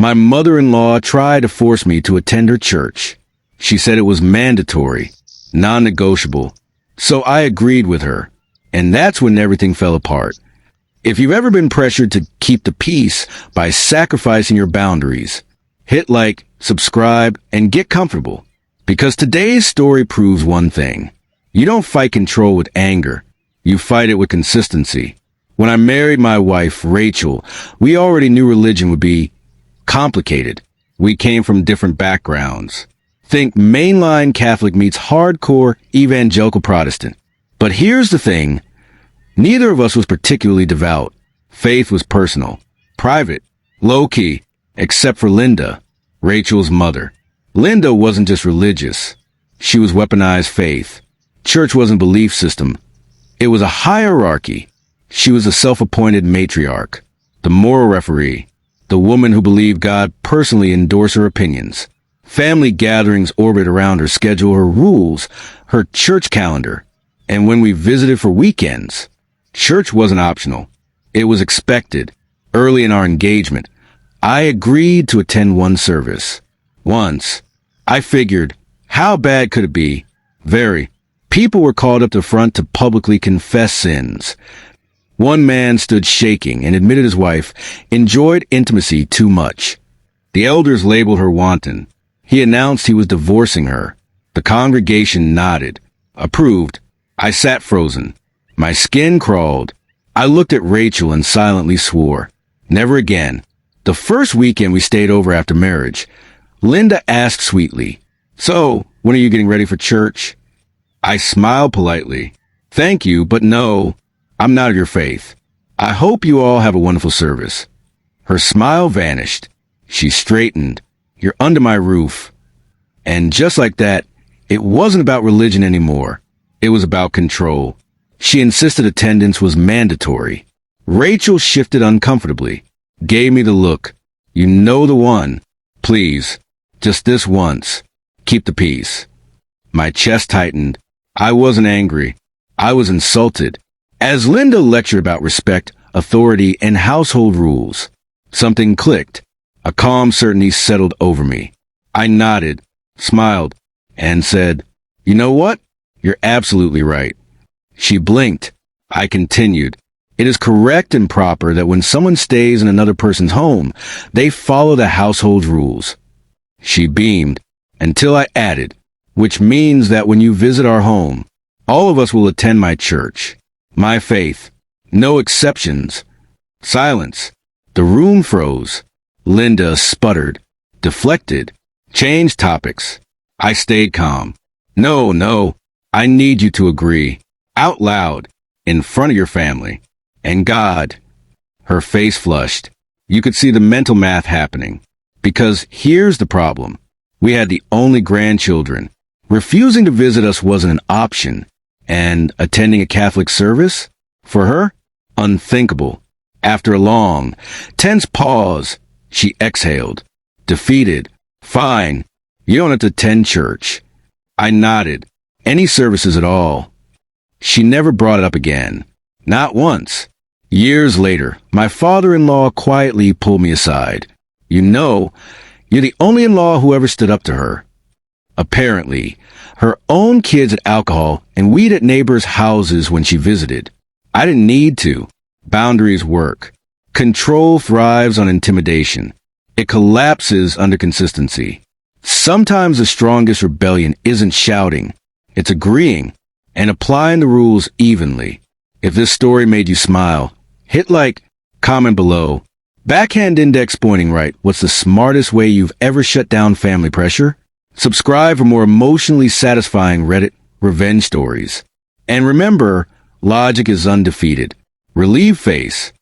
My mother-in-law tried to force me to attend her church. She said it was mandatory, non-negotiable. So I agreed with her. And that's when everything fell apart. If you've ever been pressured to keep the peace by sacrificing your boundaries, hit like, subscribe, and get comfortable. Because today's story proves one thing. You don't fight control with anger. You fight it with consistency. When I married my wife, Rachel, we already knew religion would be complicated. We came from different backgrounds. Think mainline Catholic meets hardcore evangelical Protestant. But here's the thing. Neither of us was particularly devout. Faith was personal, private, low-key, except for Linda, Rachel's mother. Linda wasn't just religious. She was weaponized faith. Church wasn't a belief system. It was a hierarchy. She was a self-appointed matriarch, the moral referee, the woman who believed God personally endorsed her opinions. Family gatherings orbit around her schedule, her rules, her church calendar. And when we visited for weekends, church wasn't optional. It was expected. Early in our engagement, I agreed to attend one service. Once, I figured, how bad could it be? Very. People were called up to front to publicly confess sins. One man stood shaking and admitted his wife enjoyed intimacy too much. The elders labeled her wanton. He announced he was divorcing her. The congregation nodded, approved. I sat frozen. My skin crawled. I looked at Rachel and silently swore. Never again. The first weekend we stayed over after marriage, Linda asked sweetly, "So, when are you getting ready for church?" I smiled politely. "Thank you, but no, I'm not of your faith. I hope you all have a wonderful service." Her smile vanished. She straightened. "You're under my roof." And just like that, it wasn't about religion anymore. It was about control. She insisted attendance was mandatory. Rachel shifted uncomfortably, gave me the look. "You know the one. Please, just this once. Keep the peace." My chest tightened. I wasn't angry. I was insulted. As Linda lectured about respect, authority, and household rules, something clicked. A calm certainty settled over me. I nodded, smiled, and said, "You know what? You're absolutely right." She blinked. I continued. "It is correct and proper that when someone stays in another person's home, they follow the household rules." She beamed, until I added, "Which means that when you visit our home, all of us will attend my church, my faith, no exceptions." Silence. The room froze. Linda sputtered, deflected, changed topics. I stayed calm. No, I need you to agree. Out loud, in front of your family. And God." Her face flushed. You could see the mental math happening. Because here's the problem. We had the only grandchildren. Refusing to visit us wasn't an option. And attending a Catholic service? For her? Unthinkable. After a long, tense pause, she exhaled. Defeated. "Fine. You don't have to attend church." I nodded. "Any services at all." She never brought it up again. Not once. Years later, my father-in-law quietly pulled me aside. "You know, you're the only in-law who ever stood up to her." Apparently, her own kids had alcohol and weed at neighbors' houses when she visited. I didn't need to. Boundaries work. Control thrives on intimidation. It collapses under consistency. Sometimes the strongest rebellion isn't shouting. It's agreeing and applying the rules evenly. If this story made you smile, hit like, comment below. Backhand index pointing right. What's the smartest way you've ever shut down family pressure? Subscribe for more emotionally satisfying Reddit revenge stories. And remember, logic is undefeated. Relieve face.